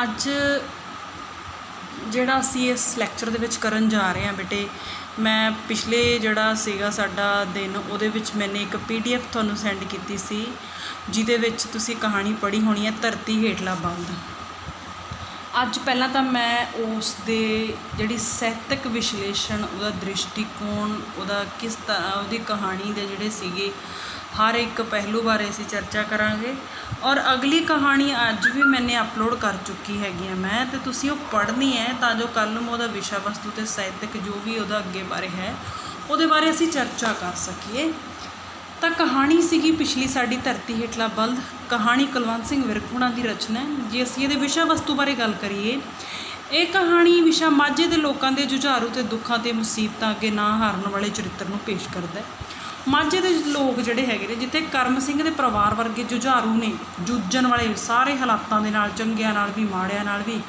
ਅੱਜ ਜਿਹੜਾ ਅਸੀਂ ਇਸ ਲੈਕਚਰ ਦੇ ਵਿੱਚ ਕਰਨ ਜਾ ਰਹੇ ਹਾਂ ਬੇਟੇ, ਮੈਂ ਪਿਛਲੇ ਜਿਹੜਾ ਸੀਗਾ ਸਾਡਾ ਦਿਨ ਉਹਦੇ ਵਿੱਚ ਮੈंने ਇੱਕ PDF ਤੁਹਾਨੂੰ ਸੈਂਡ ਕੀਤੀ ਸੀ, ਜਿਹਦੇ ਵਿੱਚ ਤੁਸੀਂ ਕਹਾਣੀ ਪੜ੍ਹੀ ਹੋਣੀ ਹੈ ਧਰਤੀ ਹੇਠਲਾ ਬੰਦ। ਅੱਜ ਪਹਿਲਾਂ ਤਾਂ ਮੈਂ ਉਸ ਦੇ ਜਿਹੜੀ ਸਾਹਿਤਕ ਵਿਸ਼ਲੇਸ਼ਣ, ਉਹਦਾ ਦ੍ਰਿਸ਼ਟੀਕੋਣ, ਉਹਦਾ ਕਿਸ ਤਰ੍ਹਾਂ ਉਹਦੀ ਕਹਾਣੀ ਦੇ ਜਿਹੜੇ ਸੀਗੇ ਹਰ ਇੱਕ ਪਹਿਲੂ ਬਾਰੇ ਅਸੀਂ ਚਰਚਾ ਕਰਾਂਗੇ। ਔਰ ਅਗਲੀ ਕਹਾਣੀ ਅੱਜ ਵੀ ਮੈंने ਅਪਲੋਡ ਕਰ ਚੁੱਕੀ ਹੈਗੀ ਆ ਮੈਂ, ਅਤੇ ਤੁਸੀਂ ਉਹ ਪੜ੍ਹਨੀ ਹੈ ਤਾਂ ਜੋ ਕੱਲ੍ਹ ਨੂੰ ਉਹਦਾ ਵਿਸ਼ਾ ਵਸਤੂ ਅਤੇ ਸਾਹਿਤਕ ਜੋ ਵੀ ਉਹਦਾ ਅੱਗੇ ਬਾਰੇ ਹੈ ਉਹਦੇ ਬਾਰੇ ਅਸੀਂ ਚਰਚਾ ਕਰ ਸਕੀਏ। ਤਾਂ ਕਹਾਣੀ ਸੀਗੀ ਪਿਛਲੀ ਸਾਡੀ ਧਰਤੀ ਹੇਠਲਾ ਬਲਦ। ਕਹਾਣੀ ਕੁਲਵੰਤ ਸਿੰਘ ਵਿਰਕ ਹੋਣਾ ਦੀ ਰਚਨਾ ਹੈ। ਜੇ ਅਸੀਂ ਇਹਦੇ ਵਿਸ਼ਾ ਵਸਤੂ ਬਾਰੇ ਗੱਲ ਕਰੀਏ, ਇਹ ਕਹਾਣੀ ਵਿਸ਼ਾ ਮਾਝੇ ਦੇ ਲੋਕਾਂ ਦੇ ਜੁਝਾਰੂ ਅਤੇ ਦੁੱਖਾਂ ਅਤੇ ਮੁਸੀਬਤਾਂ ਅੱਗੇ ਨਾ ਹਾਰਨ ਵਾਲੇ ਚਰਿੱਤਰ ਨੂੰ ਪੇਸ਼ ਕਰਦਾ ਹੈ। ਮਾਝੇ ਦੇ ਲੋਕ ਜਿਹੜੇ ਹੈਗੇ ਨੇ, ਜਿੱਥੇ ਕਰਮ ਸਿੰਘ ਦੇ ਪਰਿਵਾਰ ਵਰਗੇ ਜੁਝਾਰੂ ਨੇ, ਜੂਝਣ ਵਾਲੇ ਸਾਰੇ ਹਾਲਾਤਾਂ ਦੇ ਨਾਲ, ਚੰਗਿਆਂ ਨਾਲ ਵੀ ਮਾੜਿਆਂ ਨਾਲ ਵੀ,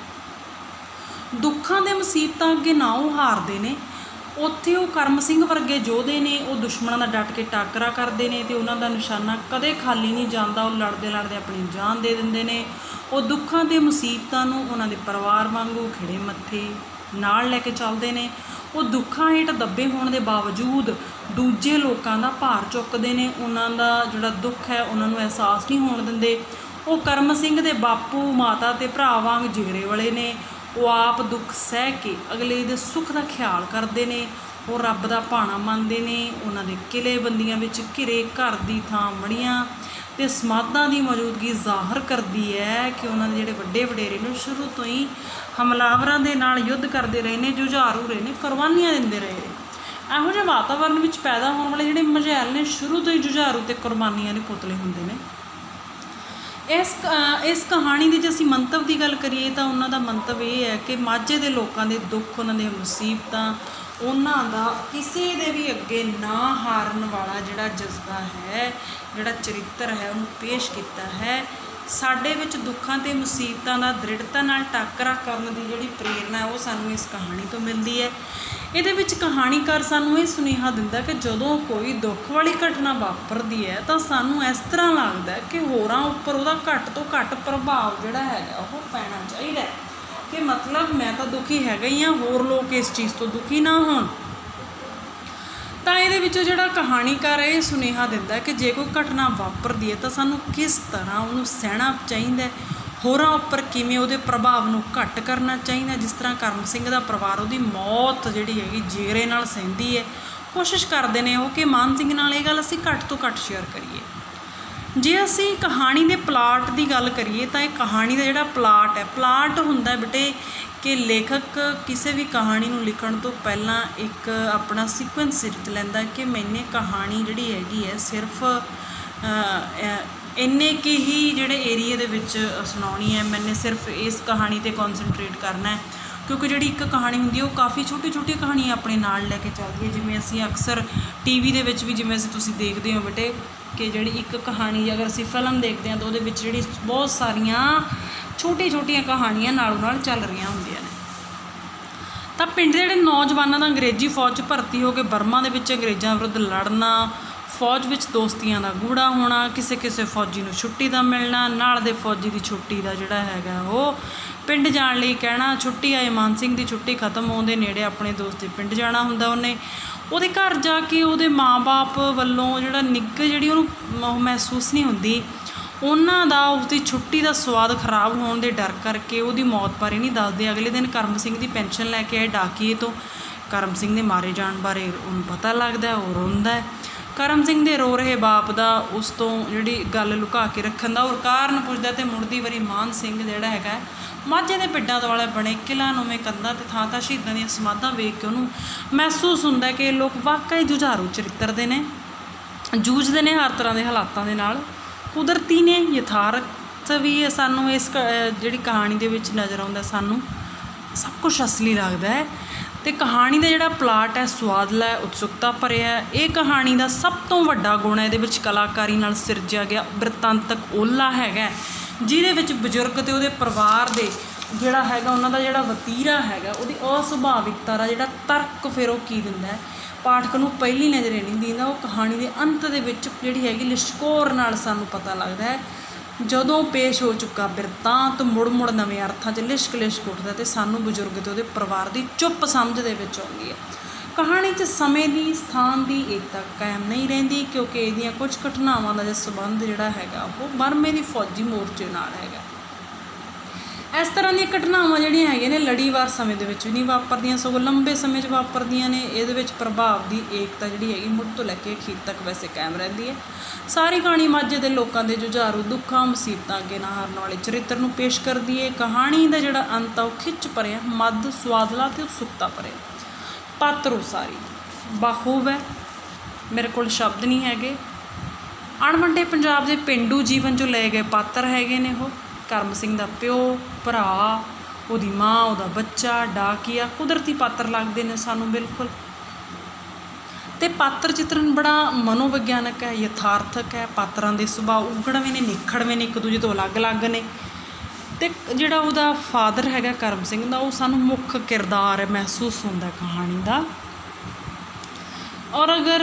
ਦੁੱਖਾਂ ਦੇ ਮੁਸੀਬਤਾਂ ਅੱਗੇ ਨਾ ਉਹ ਹਾਰਦੇ ਨੇ, ਉੱਥੇ ਉਹ ਕਰਮ ਸਿੰਘ ਵਰਗੇ ਯੋਧੇ ਨੇ, ਉਹ ਦੁਸ਼ਮਣਾਂ ਦਾ ਡਟ ਕੇ ਟਾਕਰਾ ਕਰਦੇ ਨੇ ਅਤੇ ਉਹਨਾਂ ਦਾ ਨਿਸ਼ਾਨਾ ਕਦੇ ਖਾਲੀ ਨਹੀਂ ਜਾਂਦਾ। ਉਹ ਲੜਦੇ ਲੜਦੇ ਆਪਣੀ ਜਾਨ ਦੇ ਦਿੰਦੇ ਨੇ। ਉਹ ਦੁੱਖਾਂ ਅਤੇ ਮੁਸੀਬਤਾਂ ਨੂੰ ਉਹਨਾਂ ਦੇ ਪਰਿਵਾਰ ਵਾਂਗੂ ਖਿੜੇ ਮੱਥੇ ਨਾਲ ਲੈ ਕੇ ਚੱਲਦੇ ਨੇ। ਉਹ ਦੁੱਖਾਂ ਹੇਠ ਦੱਬੇ ਹੋਣ ਦੇ ਬਾਵਜੂਦ ਦੂਜੇ ਲੋਕਾਂ ਦਾ ਭਾਰ ਚੁੱਕਦੇ ਨੇ। ਉਹਨਾਂ ਦਾ ਜਿਹੜਾ ਦੁੱਖ ਹੈ ਉਹਨਾਂ ਨੂੰ ਅਹਿਸਾਸ ਨਹੀਂ ਹੋਣ ਦਿੰਦੇ। ਉਹ ਕਰਮ ਸਿੰਘ ਦੇ ਬਾਪੂ, ਮਾਤਾ ਅਤੇ ਭਰਾ ਵਾਂਗ ਜਿਗਰੇ ਵਾਲੇ ਨੇ। ਉਹ ਆਪ ਦੁੱਖ ਸਹਿ ਕੇ ਅਗਲੇ ਦੇ ਸੁੱਖ ਦਾ ਖਿਆਲ ਕਰਦੇ ਨੇ। ਉਹ ਰੱਬ ਦਾ ਭਾਣਾ ਮੰਨਦੇ ਨੇ। ਉਹਨਾਂ ਦੇ ਕਿਲੇ ਬੰਦੀਆਂ ਵਿੱਚ ਘਿਰੇ ਘਰ ਦੀ ਥਾਂ ਮੜੀਆਂ ਅਤੇ ਸਮਾਧਾਂ ਦੀ ਮੌਜੂਦਗੀ ਜ਼ਾਹਰ ਕਰਦੀ ਹੈ ਕਿ ਉਹਨਾਂ ਦੇ ਜਿਹੜੇ ਵੱਡੇ ਵਡੇਰੇ ਨੇ ਸ਼ੁਰੂ ਤੋਂ ਹੀ ਹਮਲਾਵਰਾਂ ਦੇ ਨਾਲ ਯੁੱਧ ਕਰਦੇ ਰਹੇ ਨੇ, ਜੁਝਾਰੂ ਰਹੇ ਨੇ, ਕੁਰਬਾਨੀਆਂ ਦਿੰਦੇ ਰਹੇ ਨੇ। ਇਹੋ ਜਿਹੇ ਵਾਤਾਵਰਨ ਵਿੱਚ ਪੈਦਾ ਹੋਣ ਵਾਲੇ ਜਿਹੜੇ ਮਝੈਲ ਨੇ ਸ਼ੁਰੂ ਤੋਂ ਹੀ ਜੁਝਾਰੂ ਅਤੇ ਕੁਰਬਾਨੀਆਂ ਦੇ ਪੁਤਲੇ ਹੁੰਦੇ ਨੇ। ਇਸ ਕਹਾਣੀ ਦੀ ਜੇ ਅਸੀਂ ਮੰਤਵ ਦੀ ਗੱਲ ਕਰੀਏ ਤਾਂ ਉਹਨਾਂ ਦਾ ਮੰਤਵ ਇਹ ਹੈ ਕਿ ਮਾਝੇ ਦੇ ਲੋਕਾਂ ਦੇ ਦੁੱਖ, ਉਹਨਾਂ ਦੀਆਂ ਮੁਸੀਬਤਾਂ, ਉਹਨਾਂ ਦਾ ਕਿਸੇ ਦੇ ਵੀ ਅੱਗੇ ਨਾ ਹਾਰਨ ਵਾਲਾ ਜਿਹੜਾ ਜਜ਼ਬਾ ਹੈ, ਜਿਹੜਾ ਚਰਿੱਤਰ ਹੈ, ਉਹਨੂੰ ਪੇਸ਼ ਕੀਤਾ ਹੈ। ਸਾਡੇ ਵਿੱਚ ਦੁੱਖਾਂ ਅਤੇ ਮੁਸੀਬਤਾਂ ਦਾ ਦ੍ਰਿੜਤਾ ਨਾਲ ਟਾਕਰਾ ਕਰਨ ਦੀ ਜਿਹੜੀ ਪ੍ਰੇਰਨਾ ਹੈ ਉਹ ਸਾਨੂੰ ਇਸ ਕਹਾਣੀ ਤੋਂ ਮਿਲਦੀ ਹੈ। ਇਹਦੇ ਵਿੱਚ ਕਹਾਣੀਕਾਰ ਸਾਨੂੰ ਇਹ ਸੁਨੇਹਾ ਦਿੰਦਾ ਕਿ ਜਦੋਂ ਕੋਈ ਦੁੱਖ ਵਾਲੀ ਘਟਨਾ ਵਾਪਰਦੀ ਹੈ ਤਾਂ ਸਾਨੂੰ ਇਸ ਤਰ੍ਹਾਂ ਲੱਗਦਾ ਕਿ ਹੋਰਾਂ ਉੱਪਰ ਉਹਦਾ ਘੱਟ ਤੋਂ ਘੱਟ ਪ੍ਰਭਾਵ ਜਿਹੜਾ ਹੈਗਾ ਉਹ ਪੈਣਾ ਚਾਹੀਦਾ, ਕਿ ਮਤਲਬ ਮੈਂ ਤਾਂ ਦੁਖੀ ਹੈਗਾ ਹੀ ਹਾਂ, ਹੋਰ ਲੋਕ ਇਸ ਚੀਜ਼ ਤੋਂ ਦੁਖੀ ਨਾ ਹੋਣ। ਤਾਂ ਇਹਦੇ ਵਿੱਚ ਜਿਹੜਾ ਕਹਾਣੀਕਾਰ ਇਹ ਸੁਨੇਹਾ ਦਿੰਦਾ ਕਿ ਜੇ ਕੋਈ ਘਟਨਾ ਵਾਪਰਦੀ ਹੈ ਤਾਂ ਸਾਨੂੰ ਕਿਸ ਤਰ੍ਹਾਂ ਉਹਨੂੰ ਸਹਿਣਾ ਚਾਹੀਦਾ, ਹੋਰਾਂ ਉੱਪਰ ਕਿਵੇਂ ਉਹਦੇ ਪ੍ਰਭਾਵ ਨੂੰ ਘੱਟ ਕਰਨਾ ਚਾਹੀਦਾ। ਜਿਸ ਤਰ੍ਹਾਂ ਕਰਮ ਸਿੰਘ ਦਾ ਪਰਿਵਾਰ ਉਹਦੀ ਮੌਤ ਜਿਹੜੀ ਹੈਗੀ ਜਿਗਰੇ ਨਾਲ ਸਹਿੰਦੀ ਹੈ, ਕੋਸ਼ਿਸ਼ ਕਰਦੇ ਨੇ ਉਹ ਕਿ ਮਾਨ ਸਿੰਘ ਨਾਲ ਇਹ ਗੱਲ ਅਸੀਂ ਘੱਟ ਤੋਂ ਘੱਟ ਸ਼ੇਅਰ ਕਰੀਏ। ਜੇ ਅਸੀਂ ਕਹਾਣੀ ਦੇ ਪਲਾਟ ਦੀ ਗੱਲ ਕਰੀਏ ਤਾਂ ਇਹ ਕਹਾਣੀ ਦਾ ਜਿਹੜਾ ਪਲਾਟ ਹੁੰਦਾ ਬੇਟੇ ਕਿ ਲੇਖਕ ਕਿਸੇ ਵੀ ਕਹਾਣੀ ਨੂੰ ਲਿਖਣ ਤੋਂ ਪਹਿਲਾਂ ਇੱਕ ਆਪਣਾ ਸੀਕੁਐਂਸ ਰਚ ਲੈਂਦਾ ਕਿ ਮੈਨੇ ਕਹਾਣੀ ਜਿਹੜੀ ਹੈਗੀ ਹੈ ਸਿਰਫ ਇੰਨੇ ਕੁ ਹੀ ਜਿਹੜੇ ਏਰੀਏ ਦੇ ਵਿੱਚ ਸੁਣਾਉਣੀ ਹੈ, ਮੈਨੇ ਸਿਰਫ ਇਸ ਕਹਾਣੀ 'ਤੇ ਕੌਨਸਨਟਰੇਟ ਕਰਨਾ ਹੈ। ਕਿਉਂਕਿ ਜਿਹੜੀ ਇੱਕ ਕਹਾਣੀ ਹੁੰਦੀ ਹੈ ਉਹ ਕਾਫੀ ਛੋਟੀ ਛੋਟੀ ਕਹਾਣੀਆਂ ਆਪਣੇ ਨਾਲ ਲੈ ਕੇ ਚੱਲਦੀ ਹੈ। ਜਿਵੇਂ ਅਸੀਂ ਅਕਸਰ TV ਦੇ ਵਿੱਚ ਵੀ ਜਿਵੇਂ ਤੁਸੀਂ ਦੇਖਦੇ ਹੋ ਬੇਟੇ ਕਿ ਜਿਹੜੀ ਇੱਕ ਕਹਾਣੀ ਅਗਰ ਅਸੀਂ ਫਿਲਮ ਦੇਖਦੇ ਹਾਂ ਤਾਂ ਉਹਦੇ ਵਿੱਚ ਜਿਹੜੀ ਬਹੁਤ ਸਾਰੀਆਂ ਛੋਟੀ ਛੋਟੀਆਂ ਕਹਾਣੀਆਂ ਨਾਲੋਂ ਨਾਲ ਚੱਲ ਰਹੀਆਂ ਹੁੰਦੀਆਂ ਨੇ। ਤਾਂ ਪਿੰਡ ਦੇ ਜਿਹੜੇ ਨੌਜਵਾਨਾਂ ਦਾ ਅੰਗਰੇਜ਼ੀ ਫੌਜ 'ਚ ਭਰਤੀ ਹੋ ਕੇ ਬਰਮਾ ਦੇ ਵਿੱਚ ਅੰਗਰੇਜ਼ਾਂ ਵਿਰੁੱਧ ਲੜਨਾ, ਫੌਜ ਵਿੱਚ ਦੋਸਤੀਆਂ ਦਾ ਗੂੜਾ ਹੋਣਾ, ਕਿਸੇ ਕਿਸੇ ਫੌਜੀ ਨੂੰ ਛੁੱਟੀ ਦਾ ਮਿਲਣਾ, ਨਾਲ ਦੇ ਫੌਜੀ ਦੀ ਛੁੱਟੀ ਦਾ ਜਿਹੜਾ ਹੈਗਾ ਉਹ ਪਿੰਡ ਜਾਣ ਲਈ ਕਹਿਣਾ। ਛੁੱਟੀ ਆਏ ਮਾਨ ਸਿੰਘ ਦੀ ਛੁੱਟੀ ਖਤਮ ਹੋਣ ਦੇ ਨੇੜੇ ਆਪਣੇ ਦੋਸਤ ਦੇ ਪਿੰਡ ਜਾਣਾ ਹੁੰਦਾ। ਉਹਦੇ ਘਰ ਜਾ ਕੇ ਉਹਦੇ ਮਾਂ-ਬਾਪ ਵੱਲੋਂ ਜਿਹੜਾ ਨਿੱਘ ਜਿਹੜੀ ਉਹਨੂੰ ਮਹਿਸੂਸ ਨਹੀਂ ਹੁੰਦੀ। ਉਹਨਾਂ ਦਾ ਉਸਦੀ ਛੁੱਟੀ ਦਾ ਸਵਾਦ ਖਰਾਬ ਹੋਣ ਦੇ ਡਰ ਕਰਕੇ ਉਹਦੀ ਮੌਤ ਬਾਰੇ ਨਹੀਂ ਦੱਸਦੇ। ਅਗਲੇ ਦਿਨ ਕਰਮ ਸਿੰਘ ਦੀ ਪੈਨਸ਼ਨ ਲੈ ਕੇ ਆਏ ਡਾਕੀਏ ਤੋਂ ਕਰਮ ਸਿੰਘ ਦੇ ਮਾਰੇ ਜਾਣ ਬਾਰੇ ਉਹਨੂੰ ਪਤਾ ਲੱਗਦਾ, ਉਹ ਰੋਂਦਾ। ਕਰਮ ਸਿੰਘ ਦੇ ਰੋ ਰਹੇ ਬਾਪ ਦਾ ਉਸ ਤੋਂ ਜਿਹੜੀ ਗੱਲ ਲੁਕਾ ਕੇ ਰੱਖਣ ਦਾ ਉਹ ਕਾਰਨ ਪੁੱਛਦਾ ਅਤੇ ਮੁੜਦੀ ਵਾਰੀ ਮਾਨ ਸਿੰਘ ਜਿਹੜਾ ਹੈਗਾ ਮਾਝੇ ਦੇ ਪਿੰਡਾਂ ਦੁਆਲੇ ਬਣੇ ਕਿਲ੍ਹਾ ਨੂਵੇਂ ਕੰਧਾਂ ਅਤੇ ਥਾਂ ਥਾਂ ਸ਼ਹੀਦਾਂ ਦੀਆਂ ਸਮਾਧਾਂ ਵੇਖ ਕੇ ਉਹਨੂੰ ਮਹਿਸੂਸ ਹੁੰਦਾ ਕਿ ਇਹ ਲੋਕ ਵਾਕਈ ਜੁਝਾਰੂ ਚਰਿੱਤਰ ਦੇ ਨੇ, ਜੂਝਦੇ ਨੇ ਹਰ ਤਰ੍ਹਾਂ ਦੇ ਹਾਲਾਤਾਂ ਦੇ ਨਾਲ। ਕੁਦਰਤੀ ਨੇ, ਯਥਾਰਥ ਵੀ ਸਾਨੂੰ ਇਸ ਜਿਹੜੀ ਕਹਾਣੀ ਦੇ ਵਿੱਚ ਨਜ਼ਰ ਆਉਂਦਾ, ਸਾਨੂੰ ਸਭ ਕੁਛ ਅਸਲੀ ਲੱਗਦਾ ਹੈ। ਅਤੇ ਕਹਾਣੀ ਦਾ ਜਿਹੜਾ ਪਲਾਟ ਹੈ ਸੁਆਦਲਾ ਹੈ, ਉਤਸੁਕਤਾ ਭਰਿਆ। ਇਹ ਕਹਾਣੀ ਦਾ ਸਭ ਤੋਂ ਵੱਡਾ ਗੁਣ ਹੈ ਇਹਦੇ ਵਿੱਚ ਕਲਾਕਾਰੀ ਨਾਲ ਸਿਰਜਿਆ ਗਿਆ ਬਿਰਤਾਂਤਕ ਓਲਾ ਹੈਗਾ, ਜਿਹਦੇ ਵਿੱਚ ਬਜ਼ੁਰਗ ਅਤੇ ਉਹਦੇ ਪਰਿਵਾਰ ਦੇ ਜਿਹੜਾ ਹੈਗਾ ਉਹਨਾਂ ਦਾ ਜਿਹੜਾ ਵਤੀਰਾ ਹੈਗਾ, ਉਹਦੀ ਅਸੁਭਾਵਿਕਤਾ ਦਾ ਜਿਹੜਾ ਤਰਕ ਫਿਰ ਉਹ ਕੀ ਦਿੰਦਾ ਹੈ ਪਾਠਕ ਨੂੰ ਪਹਿਲੀ ਨਜ਼ਰੇ ਨਹੀਂ ਦਿੰਦਾ, ਉਹ ਕਹਾਣੀ ਦੇ ਅੰਤ ਦੇ ਵਿੱਚ ਜਿਹੜੀ ਹੈਗੀ ਲਿਸ਼ਕੋਰ ਨਾਲ ਸਾਨੂੰ ਪਤਾ ਲੱਗਦਾ ਹੈ। ਜਦੋਂ ਪੇਸ਼ ਹੋ ਚੁੱਕਾ ਬਿਰਤਾਂਤ ਮੁੜ ਮੁੜ ਨਵੇਂ ਅਰਥਾਂ 'ਚ ਲਿਸ਼ਕ ਲਿਸ਼ਕ ਉੱਠਦਾ ਅਤੇ ਸਾਨੂੰ ਬਜ਼ੁਰਗ ਅਤੇ ਉਹਦੇ ਪਰਿਵਾਰ ਦੀ ਚੁੱਪ ਸਮਝ ਦੇ ਵਿੱਚ ਆਉਂਦੀ ਹੈ। ਕਹਾਣੀ 'ਚ ਸਮੇਂ ਦੀ ਸਥਾਨ ਦੀ ਏਕਤਾ ਕਾਇਮ ਨਹੀਂ ਰਹਿੰਦੀ, ਕਿਉਂਕਿ ਇਹਦੀਆਂ ਕੁਝ ਘਟਨਾਵਾਂ ਦਾ ਸੰਬੰਧ ਜਿਹੜਾ ਹੈਗਾ ਉਹ ਬਰਮੇ ਦੀ ਫੌਜੀ ਮੋਰਚੇ ਨਾਲ ਹੈਗਾ। ਇਸ ਤਰ੍ਹਾਂ ਦੀਆਂ ਘਟਨਾਵਾਂ ਜਿਹੜੀਆਂ ਹੈਗੀਆਂ ਨੇ ਲੜੀਵਾਰ ਸਮੇਂ ਦੇ ਵਿੱਚ ਵੀ ਨਹੀਂ ਵਾਪਰਦੀਆਂ, ਸਗੋਂ ਲੰਬੇ ਸਮੇਂ 'ਚ ਵਾਪਰਦੀਆਂ ਨੇ। ਇਹਦੇ ਵਿੱਚ ਪ੍ਰਭਾਵ ਦੀ ਏਕਤਾ ਜਿਹੜੀ ਹੈਗੀ ਮੁੱਢ ਤੋਂ ਲੈ ਕੇ ਅਖੀਰ ਤੱਕ ਵੈਸੇ ਕਾਇਮ ਰਹਿੰਦੀ ਹੈ। ਸਾਰੀ ਕਹਾਣੀ ਮਾਝੇ ਦੇ ਲੋਕਾਂ ਦੇ ਜੁਝਾਰੂ ਦੁੱਖਾਂ ਮੁਸੀਬਤਾਂ ਅੱਗੇ ਨਾ ਹਾਰਨ ਵਾਲੇ ਚਰਿੱਤਰ ਨੂੰ ਪੇਸ਼ ਕਰਦੀ ਹੈ। ਕਹਾਣੀ ਦਾ ਜਿਹੜਾ ਅੰਤ ਆ ਉਹ ਖਿੱਚ ਭਰਿਆ, ਮੱਧ ਸੁਆਦਲਾ ਅਤੇ ਉਤਸੁਕਤਾ ਭਰਿਆ। ਪਾਤਰ ਉਸਾਰੀ ਬਾਖੂਬ ਹੈ, ਮੇਰੇ ਕੋਲ ਸ਼ਬਦ ਨਹੀਂ ਹੈਗੇ। ਅਣਵੰਡੇ ਪੰਜਾਬ ਦੇ ਪੇਂਡੂ ਜੀਵਨ 'ਚੋਂ ਲਏ ਗਏ ਪਾਤਰ ਹੈਗੇ ਨੇ ਉਹ। ਕਰਮ ਸਿੰਘ ਦਾ ਪਿਓ, ਭਰਾ, ਉਹਦੀ ਮਾਂ, ਉਹਦਾ ਬੱਚਾ, ਡਾਕੀਆ ਕੁਦਰਤੀ ਪਾਤਰ ਲੱਗਦੇ ਨੇ ਸਾਨੂੰ ਬਿਲਕੁਲ। ਅਤੇ ਪਾਤਰ ਚਿੱਤਰਨ ਬੜਾ ਮਨੋਵਿਗਿਆਨਕ ਹੈ, ਯਥਾਰਥਕ ਹੈ। ਪਾਤਰਾਂ ਦੇ ਸੁਭਾਅ ਉਗੜਵੇਂ ਨੇ, ਨਿਖੜਵੇਂ ਨੇ, ਇੱਕ ਦੂਜੇ ਤੋਂ ਅਲੱਗ-ਅਲੱਗ ਨੇ। ਅਤੇ ਜਿਹੜਾ ਉਹਦਾ ਫਾਦਰ ਹੈਗਾ ਕਰਮ ਸਿੰਘ ਦਾ, ਉਹ ਸਾਨੂੰ ਮੁੱਖ ਕਿਰਦਾਰ ਮਹਿਸੂਸ ਹੁੰਦਾ ਕਹਾਣੀ ਦਾ। ਔਰ ਅਗਰ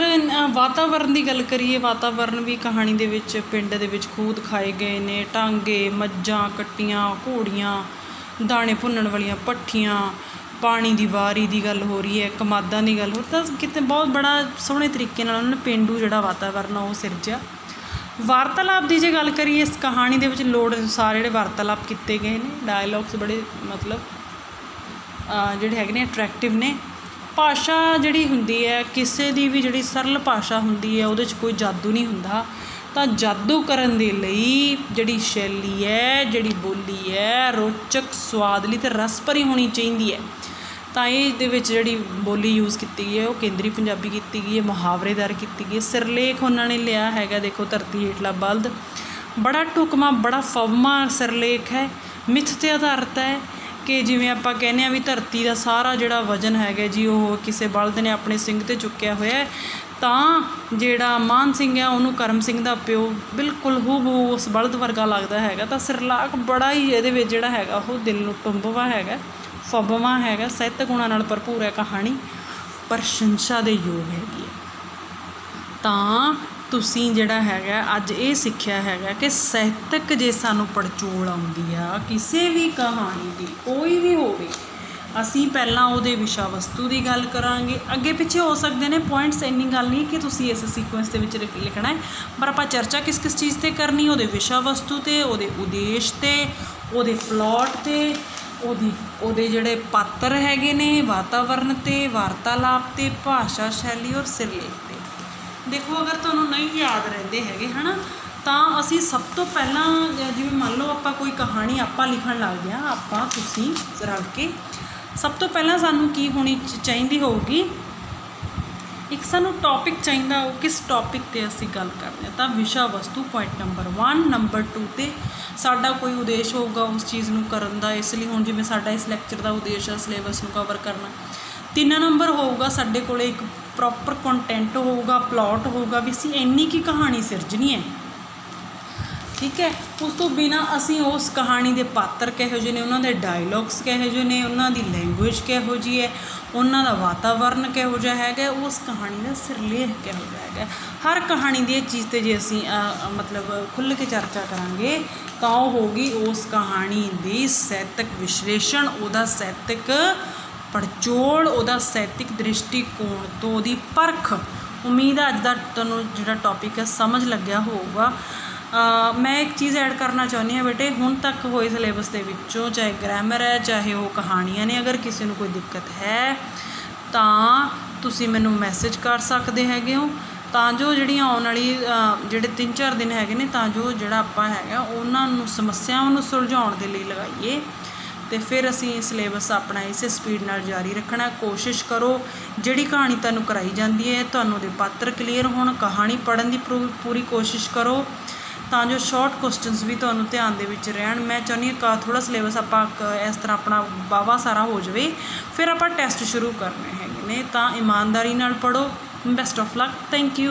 ਵਾਤਾਵਰਨ ਦੀ ਗੱਲ ਕਰੀਏ, ਵਾਤਾਵਰਨ ਵੀ ਕਹਾਣੀ ਦੇ ਵਿੱਚ ਪਿੰਡ ਦੇ ਵਿੱਚ ਖੂਹ ਦਿਖਾਏ ਗਏ ਨੇ, ਟਾਂਗੇ, ਮੱਝਾਂ ਕੱਟੀਆਂ, ਘੋੜੀਆਂ, ਦਾਣੇ ਭੁੰਨਣ ਵਾਲੀਆਂ ਭੱਠੀਆਂ, ਪਾਣੀ ਦੀ ਵਾਰੀ ਦੀ ਗੱਲ ਹੋ ਰਹੀ ਹੈ, ਕਮਾਦਾਂ ਦੀ ਗੱਲ ਹੋ, ਤਾਂ ਕਿਤੇ ਬਹੁਤ ਬੜਾ ਸੋਹਣੇ ਤਰੀਕੇ ਨਾਲ ਉਹਨਾਂ ਨੇ ਪੇਂਡੂ ਜਿਹੜਾ ਵਾਤਾਵਰਨ ਆ ਉਹ ਸਿਰਜਿਆ। ਵਾਰਤਾਲਾਪ ਦੀ ਜੇ ਗੱਲ ਕਰੀਏ, ਇਸ ਕਹਾਣੀ ਦੇ ਵਿੱਚ ਲੋੜ ਅਨੁਸਾਰ ਜਿਹੜੇ ਵਾਰਤਾਲਾਪ ਕੀਤੇ ਗਏ ਨੇ, ਡਾਇਲੋਗਸ ਬੜੇ ਮਤਲਬ ਜਿਹੜੇ ਹੈਗੇ ਨੇ ਅਟਰੈਕਟਿਵ ਨੇ। ਭਾਸ਼ਾ ਜਿਹੜੀ ਹੁੰਦੀ ਹੈ, ਕਿਸੇ ਦੀ ਵੀ ਜਿਹੜੀ ਸਰਲ ਭਾਸ਼ਾ ਹੁੰਦੀ ਹੈ, ਉਹਦੇ 'ਚ ਕੋਈ ਜਾਦੂ ਨਹੀਂ ਹੁੰਦਾ। ਤਾਂ ਜਾਦੂ ਕਰਨ ਦੇ ਲਈ ਜਿਹੜੀ ਸ਼ੈਲੀ ਹੈ, ਜਿਹੜੀ ਬੋਲੀ ਹੈ, ਰੋਚਕ, ਸੁਆਦਲੀ ਅਤੇ ਰਸ ਭਰੀ ਹੋਣੀ ਚਾਹੀਦੀ ਹੈ। ਤਾਂ ਇਹਦੇ ਵਿੱਚ ਜਿਹੜੀ ਬੋਲੀ ਯੂਜ਼ ਕੀਤੀ ਗਈ ਹੈ ਉਹ ਕੇਂਦਰੀ ਪੰਜਾਬੀ ਕੀਤੀ ਗਈ ਹੈ, ਮੁਹਾਵਰੇਦਾਰ ਕੀਤੀ ਗਈ ਹੈ। ਸਿਰਲੇਖ ਉਹਨਾਂ ਨੇ ਲਿਆ ਹੈਗਾ, ਦੇਖੋ ਧਰਤੀ ਹੇਠਲਾ ਬਲਦ, ਬੜਾ ਢੁਕਵਾਂ, ਬੜਾ ਫਵਵਾਂ ਸਿਰਲੇਖ ਹੈ। ਮਿੱਥ 'ਤੇ ਆਧਾਰਿਤ ਹੈ ਕਿ ਜਿਵੇਂ ਆਪਾਂ ਕਹਿੰਦੇ ਹਾਂ ਵੀ ਧਰਤੀ ਦਾ ਸਾਰਾ ਜਿਹੜਾ ਵਜ਼ਨ ਹੈਗਾ ਜੀ ਉਹ ਕਿਸੇ ਬਲਦ ਨੇ ਆਪਣੇ ਸਿੰਘ 'ਤੇ ਚੁੱਕਿਆ ਹੋਇਆ। ਤਾਂ ਜਿਹੜਾ ਮਾਨ ਸਿੰਘ ਹੈ ਉਹਨੂੰ ਕਰਮ ਸਿੰਘ ਦਾ ਪਿਓ ਬਿਲਕੁਲ ਹੂਬਹੂ ਉਸ ਬਲਦ ਵਰਗਾ ਲੱਗਦਾ ਹੈਗਾ। ਤਾਂ ਸਿਰਲਾਕ ਬੜਾ ਹੀ ਇਹਦੇ ਵਿੱਚ ਜਿਹੜਾ ਹੈਗਾ ਉਹ ਦਿਲ ਨੂੰ ਟੁੰਬਵਾ ਹੈਗਾ, ਫਵਵਾਂ ਹੈਗਾ, ਸਾਹਿਤਕ ਗੁਣਾਂ ਨਾਲ ਭਰਪੂਰ ਹੈ। ਕਹਾਣੀ ਪ੍ਰਸ਼ੰਸਾ ਦੇ ਯੋਗ ਹੈਗੀ ਹੈ। ਤਾਂ ਤੁਸੀਂ ਜਿਹੜਾ ਹੈਗਾ ਅੱਜ ਇਹ ਸਿੱਖਿਆ ਹੈਗਾ ਕਿ ਸਾਹਿਤਕ ਜੇ ਸਾਨੂੰ ਪੜਚੋਲ ਆਉਂਦੀ ਆ ਕਿਸੇ ਵੀ ਕਹਾਣੀ ਦੀ, ਕੋਈ ਵੀ ਹੋਵੇ, ਅਸੀਂ ਪਹਿਲਾਂ ਉਹਦੇ ਵਿਸ਼ਾ ਵਸਤੂ ਦੀ ਗੱਲ ਕਰਾਂਗੇ। ਅੱਗੇ ਪਿੱਛੇ ਹੋ ਸਕਦੇ ਨੇ ਪੁਆਇੰਟਸ, ਇੰਨੀ ਗੱਲ ਨਹੀਂ ਕਿ ਤੁਸੀਂ ਇਸ ਸੀਕੁਐਂਸ ਦੇ ਵਿੱਚ ਲਿਖਣਾ ਹੈ, ਪਰ ਆਪਾਂ ਚਰਚਾ ਕਿਸ ਕਿਸ ਚੀਜ਼ 'ਤੇ ਕਰਨੀ, ਉਹਦੇ ਵਿਸ਼ਾ ਵਸਤੂ 'ਤੇ, ਉਹਦੇ ਉਦੇਸ਼ 'ਤੇ, ਉਹਦੇ ਪਲੋਟ 'ਤੇ, ਉਹਦੇ ਜਿਹੜੇ ਪਾਤਰ ਹੈਗੇ ਨੇ, ਵਾਤਾਵਰਨ 'ਤੇ, ਵਾਰਤਾਲਾਪ 'ਤੇ, ਭਾਸ਼ਾ ਸ਼ੈਲੀ ਔਰ ਸਿਰਲੇਖ 'ਤੇ। ਦੇਖੋ ਅਗਰ ਤੁਹਾਨੂੰ ਨਹੀਂ ਯਾਦ ਰਹਿੰਦੇ ਹੈਗੇ ਹੈ ਨਾ, ਤਾਂ ਅਸੀਂ ਸਭ ਤੋਂ ਪਹਿਲਾਂ ਜਿਵੇਂ ਮੰਨ ਲਓ ਆਪਾਂ ਕੋਈ ਕਹਾਣੀ ਆਪਾਂ ਲਿਖਣ ਲੱਗਦੇ ਹਾਂ, ਆਪਾਂ ਤੁਸੀਂ ਰਲ ਕੇ, ਸਭ ਤੋਂ ਪਹਿਲਾਂ ਸਾਨੂੰ ਕੀ ਹੋਣੀ ਚਾਹੀਦੀ ਹੋਊਗੀ, ਇੱਕ ਸਾਨੂੰ ਟੌਪਿਕ ਚਾਹੀਦਾ ਉਹ ਕਿਸ ਟੌਪਿਕ 'ਤੇ ਅਸੀਂ ਗੱਲ ਕਰਦੇ ਹਾਂ। ਤਾਂ ਵਿਸ਼ਾ ਵਸਤੂ ਪੁਆਇੰਟ ਨੰਬਰ 1, ਨੰਬਰ 2 'ਤੇ ਸਾਡਾ ਕੋਈ ਉਦੇਸ਼ ਹੋਊਗਾ ਉਸ ਚੀਜ਼ ਨੂੰ ਕਰਨ ਦਾ। ਇਸ ਲਈ ਹੁਣ ਜਿਵੇਂ ਸਾਡਾ ਇਸ ਲੈਕਚਰ ਦਾ ਉਦੇਸ਼ ਹੈ ਸਿਲੇਬਸ ਨੂੰ ਕਵਰ ਕਰਨਾ। 3 ਨੰਬਰ ਹੋਊਗਾ ਸਾਡੇ ਕੋਲ ਇੱਕ ਪ੍ਰੋਪਰ ਕੰਟੈਂਟ ਹੋਊਗਾ, ਪਲੋਟ ਹੋਊਗਾ ਵੀ ਅਸੀਂ ਇੰਨੀ ਕੀ ਕਹਾਣੀ ਸਿਰਜਣੀ ਹੈ, ਠੀਕ ਹੈ। ਉਸ ਤੋਂ ਬਿਨਾਂ ਅਸੀਂ ਉਸ ਕਹਾਣੀ ਦੇ ਪਾਤਰ ਕਿਹੋ ਜਿਹੇ ਨੇ, ਉਹਨਾਂ ਦੇ ਡਾਇਲੋਗਸ ਕਿਹੋ ਜਿਹੇ ਨੇ, ਉਹਨਾਂ ਦੀ ਲੈਂਗੁਏਜ ਕਿਹੋ ਜਿਹੀ ਹੈ, ਉਹਨਾਂ ਦਾ ਵਾਤਾਵਰਨ ਕਿਹੋ ਜਿਹਾ ਹੈਗਾ, ਉਸ ਕਹਾਣੀ ਦਾ ਸਿਰਲੇਖ ਕਿਹੋ ਜਿਹਾ ਹੈਗਾ। ਹਰ ਕਹਾਣੀ ਦੀ ਇਹ ਚੀਜ਼ 'ਤੇ ਜੇ ਅਸੀਂ ਮਤਲਬ ਖੁੱਲ੍ਹ ਕੇ ਚਰਚਾ ਕਰਾਂਗੇ ਤਾਂ ਉਹ ਹੋਊਗੀ ਉਸ ਕਹਾਣੀ ਦੀ ਸਾਹਿਤਕ ਵਿਸ਼ਲੇਸ਼ਣ, ਉਹਦਾ ਸਾਹਿਤਕ ਪੜਚੋਲ, ਉਹਦਾ ਸਾਹਿਤਕ ਦ੍ਰਿਸ਼ਟੀਕੋਣ ਤੋਂ ਉਹਦੀ ਪਰਖ। ਉਮੀਦ ਹੈ ਅੱਜ ਦਾ ਤੁਹਾਨੂੰ ਜਿਹੜਾ ਟੌਪਿਕ ਹੈ ਸਮਝ ਲੱਗਿਆ ਹੋਊਗਾ। ਮੈਂ ਇੱਕ ਚੀਜ਼ ਐਡ ਕਰਨਾ ਚਾਹੁੰਦੀ ਹਾਂ ਬੇਟੇ, ਹੁਣ ਤੱਕ ਹੋਏ ਸਿਲੇਬਸ ਦੇ ਵਿੱਚੋਂ ਚਾਹੇ ਗ੍ਰਾਮਰ ਹੈ ਚਾਹੇ ਉਹ ਕਹਾਣੀਆਂ ਨੇ, ਅਗਰ ਕਿਸੇ ਨੂੰ ਕੋਈ ਦਿੱਕਤ ਹੈ ਤਾਂ ਤੁਸੀਂ ਮੈਨੂੰ ਮੈਸੇਜ ਕਰ ਸਕਦੇ ਹੈਗੇ ਹੋ, ਤਾਂ ਜੋ ਜਿਹੜੀਆਂ ਆਉਣ ਵਾਲੀ ਜਿਹੜੇ 3-4 ਦਿਨ ਹੈਗੇ ਨੇ, ਤਾਂ ਜੋ ਜਿਹੜਾ ਆਪਾਂ ਹੈਗਾ ਉਹਨਾਂ ਨੂੰ ਸਮੱਸਿਆਵਾਂ ਨੂੰ ਸੁਲਝਾਉਣ ਦੇ ਲਈ ਲਗਾਈਏ। ਅਤੇ ਫਿਰ ਅਸੀਂ ਸਿਲੇਬਸ ਆਪਣਾ ਇਸੇ ਸਪੀਡ ਨਾਲ ਜਾਰੀ ਰੱਖਣਾ। ਕੋਸ਼ਿਸ਼ ਕਰੋ ਜਿਹੜੀ ਕਹਾਣੀ ਤੁਹਾਨੂੰ ਕਰਾਈ ਜਾਂਦੀ ਹੈ ਤੁਹਾਨੂੰ ਉਹਦੇ ਪਾਤਰ ਕਲੀਅਰ ਹੋਣ, ਕਹਾਣੀ ਪੜ੍ਹਨ ਦੀ ਪੂਰੀ ਕੋਸ਼ਿਸ਼ ਕਰੋ ਤਾਂ ਜੋ ਸ਼ਾਰਟ ਕੁਐਸਚਨਸ ਵੀ ਤੁਹਾਨੂੰ ਧਿਆਨ ਦੇ ਵਿੱਚ ਰਹਿਣ। ਮੈਂ ਚਾਹੁੰਦੀ ਹਾਂ ਥੋੜ੍ਹਾ ਸਿਲੇਬਸ ਆਪਾਂ ਇਸ ਤਰ੍ਹਾਂ ਆਪਣਾ ਵਾਹਵਾ ਸਾਰਾ ਹੋ ਜਾਵੇ, ਫਿਰ ਆਪਾਂ ਟੈਸਟ ਸ਼ੁਰੂ ਕਰਨੇ ਹੈਗੇ ਨੇ। ਤਾਂ ਇਮਾਨਦਾਰੀ ਨਾਲ ਪੜ੍ਹੋ। Best of luck. Thank you.